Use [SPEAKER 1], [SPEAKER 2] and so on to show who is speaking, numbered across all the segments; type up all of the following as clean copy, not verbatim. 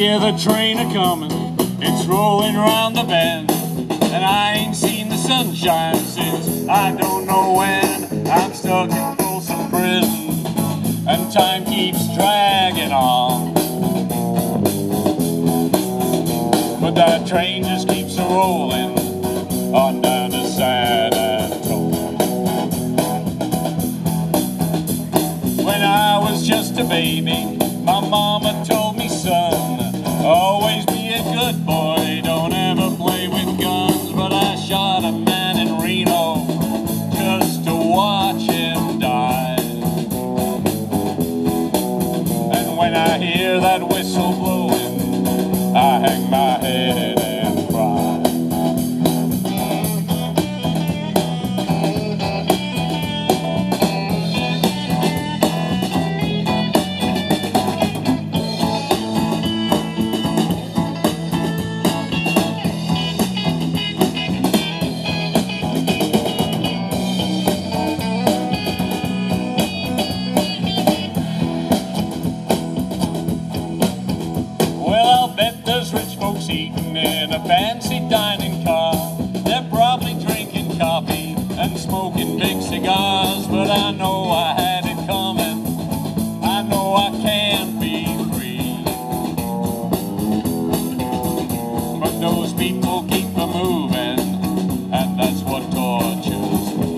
[SPEAKER 1] hear the train a-comin', it's rolling round the bend, and I ain't seen the sunshine since I don't know when. I'm stuck in Folsom Prison, and time keeps dragging on, but that train just keeps a-rolling on down to San Antonio. When I was just a baby, my mama told me, son, always be a good boy, don't ever play with guns. But I shot a man in Reno just to watch him die. And when I hear that whistle blowing, I hang my head and cry. Eating in a fancy dining car, they're probably drinking coffee and smoking big cigars. But I know I had it coming, I know I can't be free. But those people keep a moving, and that's what tortures me.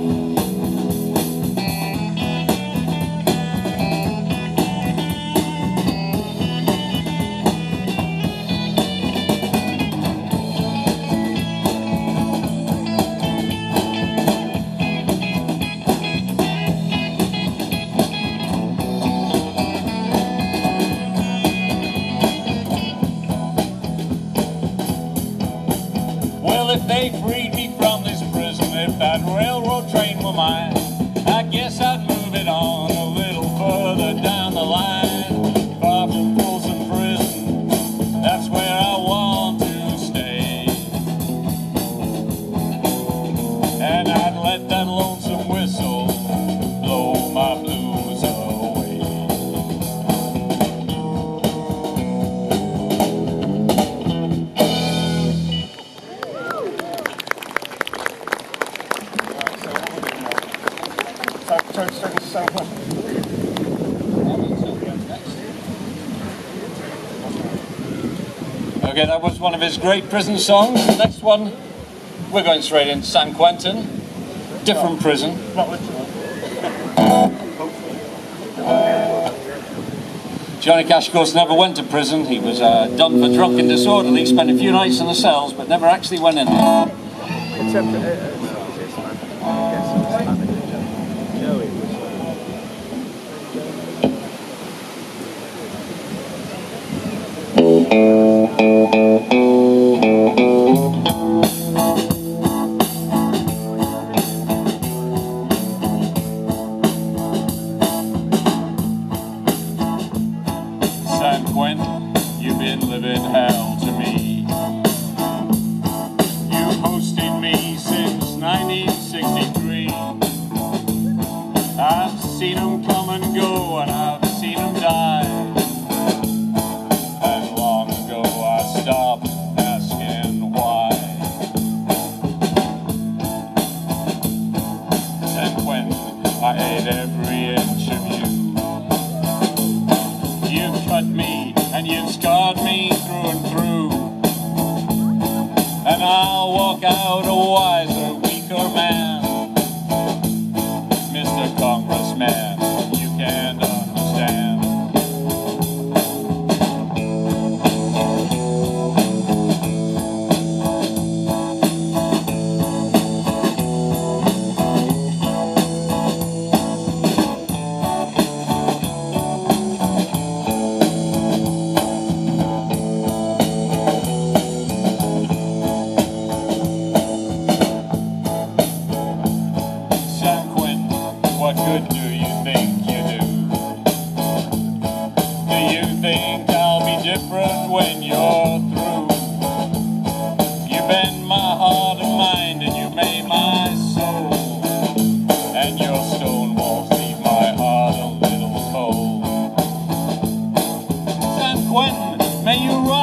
[SPEAKER 1] If they freed me from this prison, if that railroad train were mine, I guess I'd move it on a little further down the line. Far from Folsom Prison, that's where I want to stay. And I'd let that lonesome whistle blow my blues away. Okay, that was one of his great prison songs. The next one, we're going straight into San Quentin. Different prison. Johnny Cash, of course, never went to prison. He was done for drunk and disorderly, spent a few nights in the cells, but never actually went in there. San Quentin, you've been living hell to me. You've hosted me since 1963. I've seen them come and go, and I've seen them die. And long ago I stopped asking why. San Quentin, I ate every inch of you. You've cut me and you've scarred me through and through, and I'll walk out a wiser, weaker man. Mr. Congressman, you can't understand. What good do you think you do? Do you think I'll be different when you're through? You bend my heart and mind, and you made my soul, and your stone walls leave my heart a little cold. San Quentin, may you rise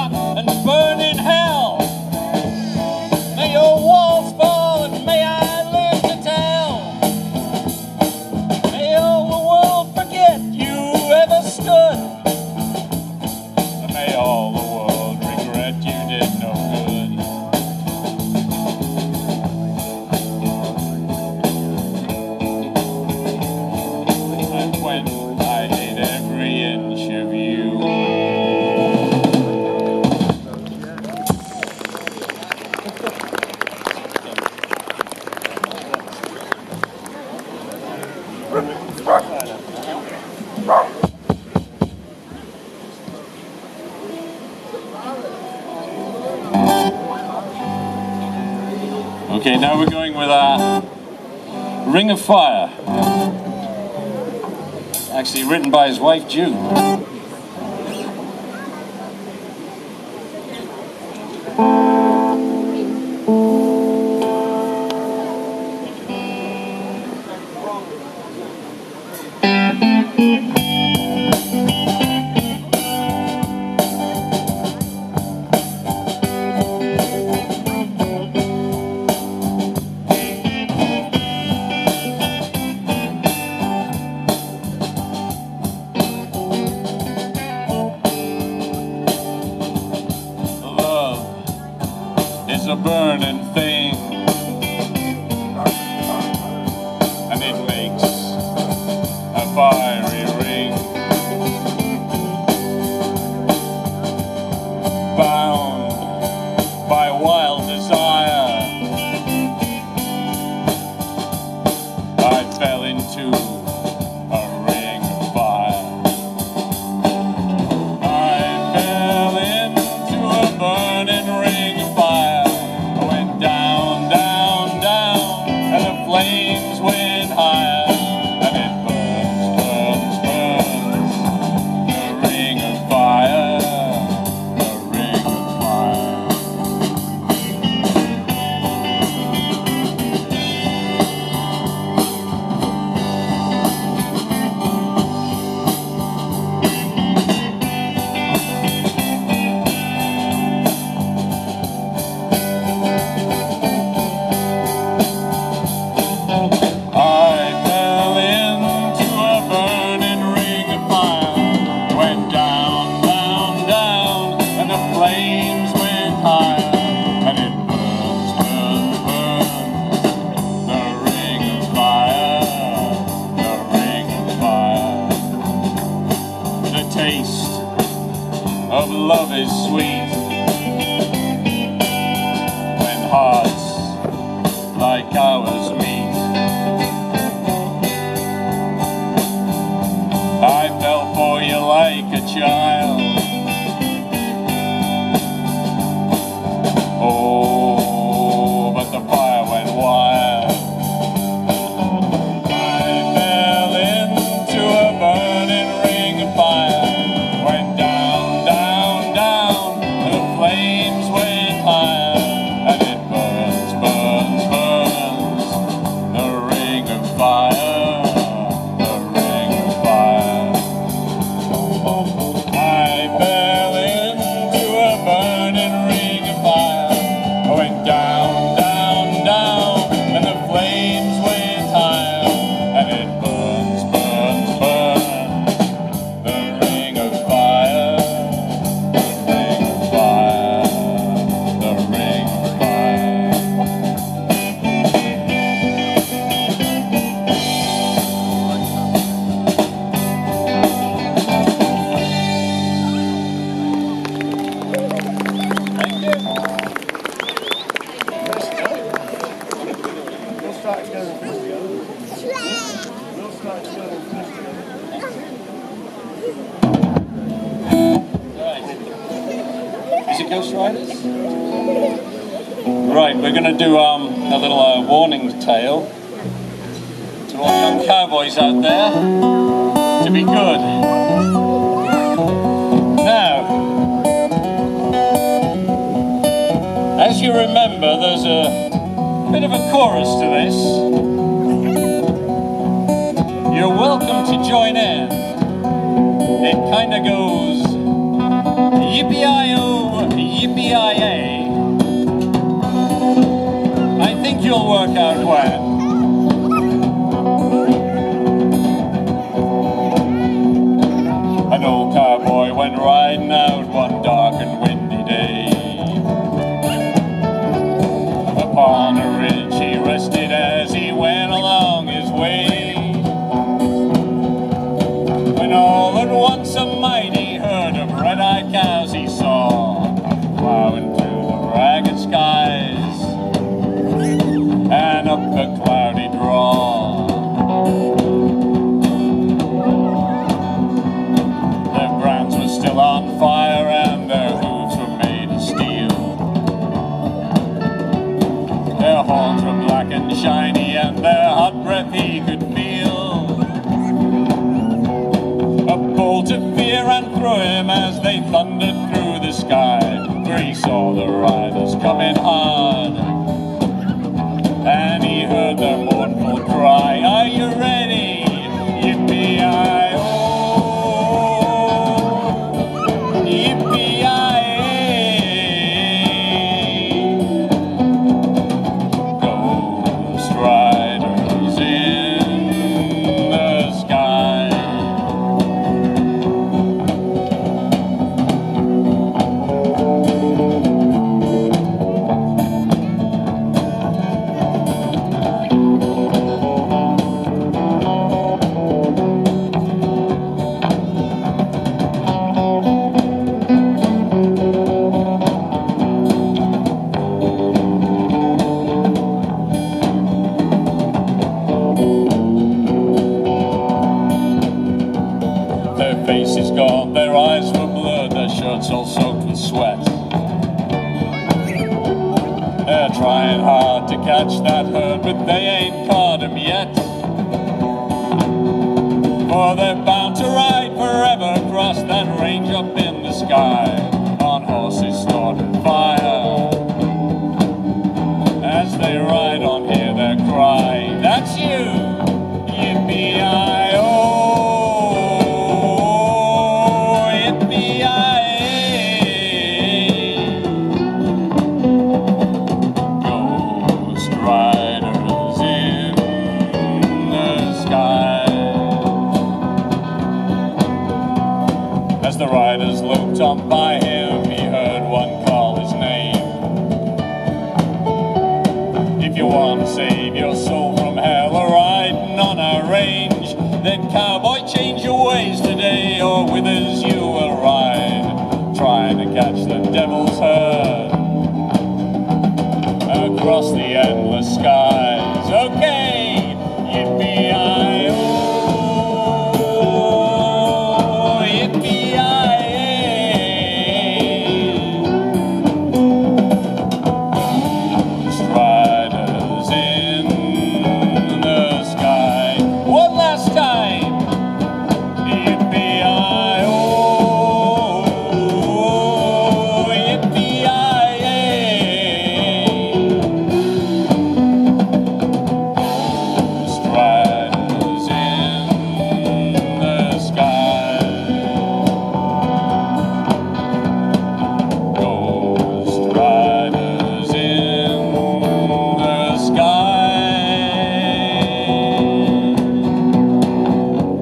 [SPEAKER 1] Okay, now we're going with our Ring of Fire. Actually written by his wife, June. It's a burning thing, and it makes a fiery ring. Bound by wild desire, I fell into a ring of fire. I fell into a burning ring of fire. Flames went higher, and it burns, burns, burns. The ring of fire, the ring of fire. Flames went higher, and it burns, burns, burns. The ring of fire, the ring of fire. The taste of love is sweet when hearts like ours meet. I fell for you like a child. Oh, but the fire went wild. I fell into a burning ring of fire. Went down, down, down, and the flames went higher. And it burns, burns, burns. The ring of fire, the ring of fire. I fell into a burning ring of fire. Went down, down, down, and the flames went higher, and it burns, burns, burns. The ring of fire, the ring of fire, the ring of fire. Thank you. Is it Ghost Riders? Right, we're going to do a little warning tale to all the young cowboys out there to be good. Now, as you remember, there's a bit of a chorus to this. You're welcome to join in. It kind of goes yippee-i-o, yippee-i-a. I think you'll work out when. An old cowboy went riding out one dark and windy day. Upon a ridge he rested as he went along his way. When all at once a mighty herd of red-eyed cows he saw plowing through the ragged skies, and up the saw the riders coming hard, and he heard their mournful cry, "Are you ready? Yippee-yi-oh! Ghost riders in the sky. Their faces gone, their eyes were blurred, their shirts all soaked with sweat. They're trying hard to catch that herd, but they ain't caught him yet. For they're bound to ride forever across that range up in the sky, on horses stored in fire. As they ride on, hear their cry, "That's you! Yippee-yi-oh! Ghost riders in the sky." As the riders looped on by him, he heard one call his name. If you want to save your soul from hell or riding on our range, then cowboy, change your ways today, or with us you will ride, trying to catch the devil's herd across the endless skies. Okay, yippee-yi-oh, yippee-yi-yay. Ghost riders in the sky. One last time. Yippee-yi-oh, yippee-yi-yay. Ghost riders in the sky. Ghost riders in the sky.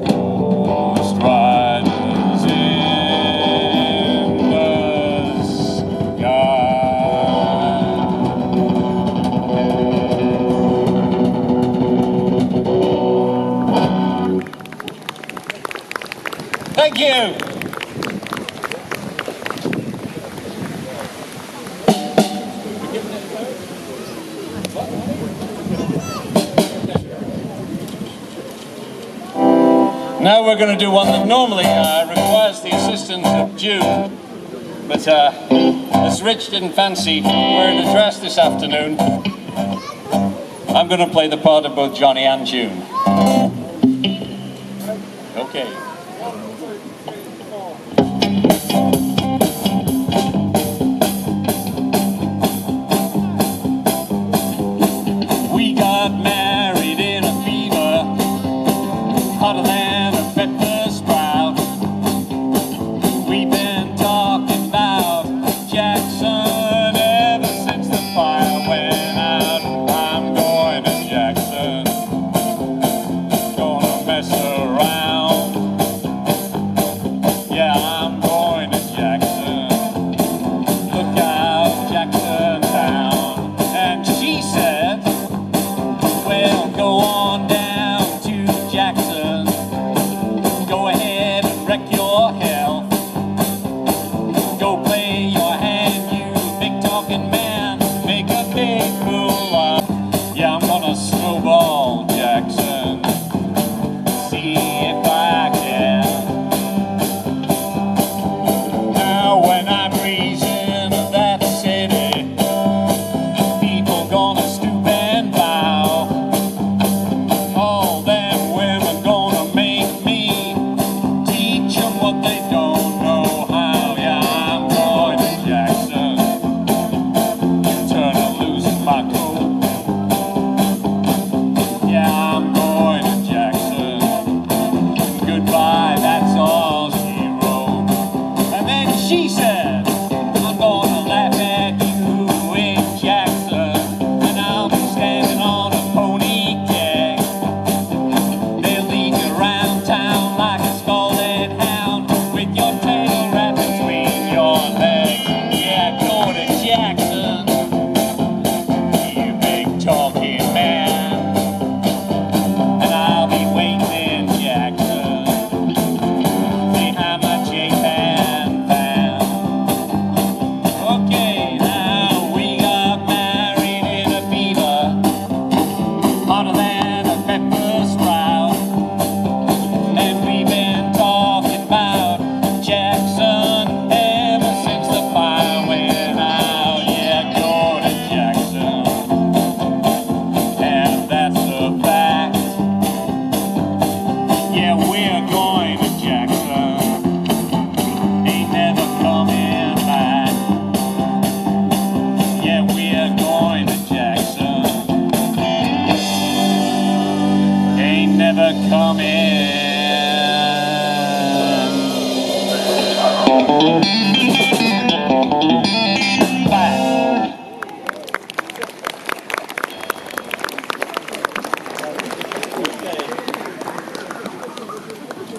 [SPEAKER 1] Ghost riders in the sky. Thank you. Now we're going to do one that normally requires the assistance of June, but as Rich didn't fancy wearing a dress this afternoon, I'm going to play the part of both Johnny and June. Okay. We got married in a fever, hotter than a pepper sprout. We've been talking about Jackson ever since the fire went out. I'm going to Jackson, gonna mess around. Yeah, I'm going to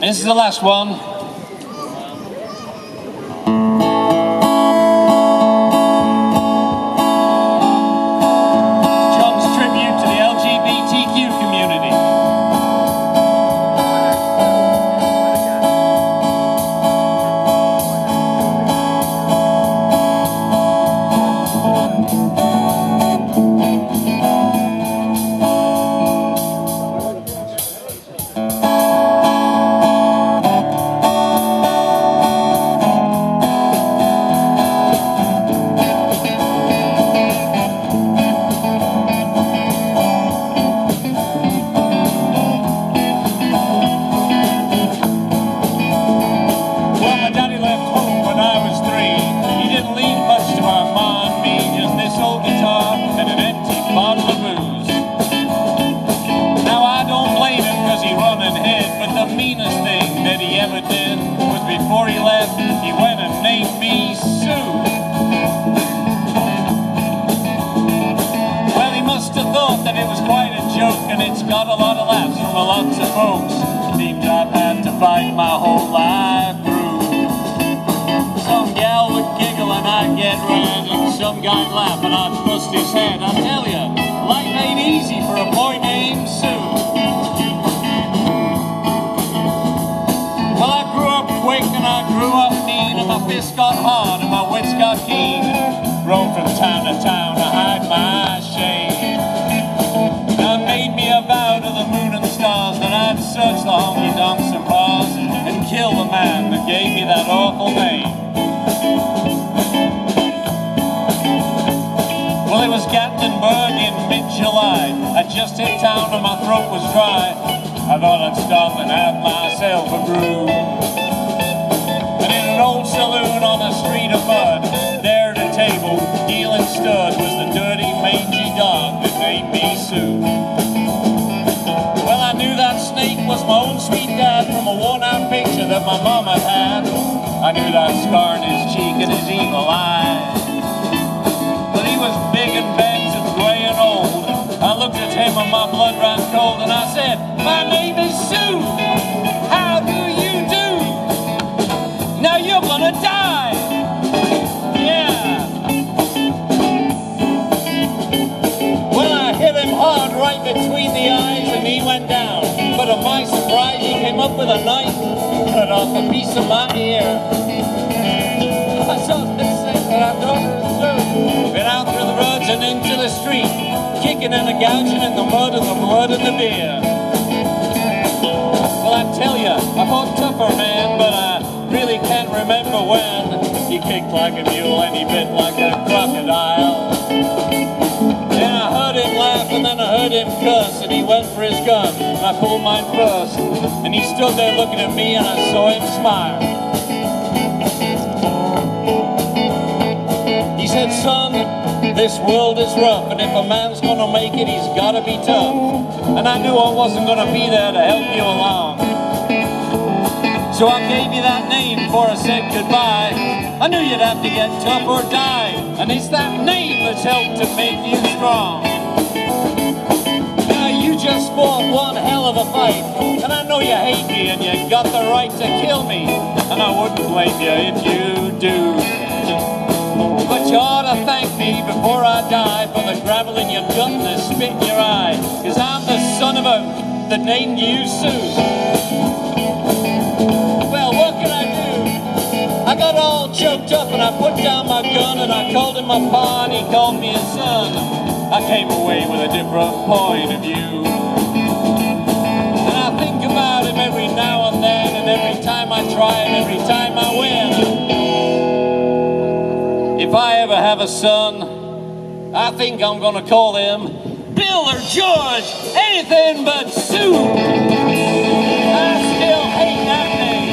[SPEAKER 1] This is the last one. John's tribute to the LGBTQ community. Before he left, he went and named me Sue. Well, he must have thought that it was quite a joke, and it's got a lot of laughs from lots of folks. Seems I've had to fight my whole life through. Some gal would giggle and I'd get red, and some guy'd laugh and I'd bust his head. I tell you, life ain't easy for a boy named Sue. Well, I grew up quick and I grew up mean, and my fists got hard and my wits got keen. Roamed from town to town to hide my shame. Now made me a vow to the moon and stars that I'd search the honky-donks and bars and kill the man that gave me that awful name. Well, it was Gatlinburg in mid-July. I just hit town and my throat was dry. I thought I'd stop and have myself a brew. And in an old saloon on a street of mud, there at a table, dealing stud, was the dirty, mangy dog that named me Sue. Well, I knew that snake was my own sweet dad from a worn-out picture that my mama had. I knew that scar in his cheek and his evil eye. But he was big and bent and grey and old. I looked at him and my blood ran cold, and I said, "My name is Sue. How do you do? Now you're gonna die." Yeah. Well, I hit him hard right between the eyes and he went down. But to my surprise, he came up with a knife and cut off a piece of my ear. I saw this thing that I've done Sue. Been out through the roads and into the street, kicking and a gouging in the mud and the blood and the beer. Well, I tell you, I fought tougher, man, but I really can't remember when. He kicked like a mule and he bit like a crocodile. Then I heard him laugh and then I heard him cuss, and he went for his gun and I pulled mine first. And he stood there looking at me and I saw him smile. He said, "Son, this world is rough, and if a man's gonna make it, he's gotta be tough." And I knew I wasn't gonna be there to help you along. So I gave you that name before I said goodbye. I knew you'd have to get tough or die, and it's that name that's helped to make you strong. Now you just fought one hell of a fight, and I know you hate me and you got the right to kill me, and I wouldn't blame you if you do. But you ought to thank me before I die for the gravel in your gut and the spit in your eye, 'cause I'm the son of a that named you Sue. Well, what can I do? I got all choked up and I put down my gun and I called him my pa and he called me his son. I came away with a different point of view, and I think about him every now and then, and every time I try and every time I win. If I ever have a son, I think I'm gonna call him Bill or George, anything but Sue. I still hate that name.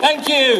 [SPEAKER 1] Thank you.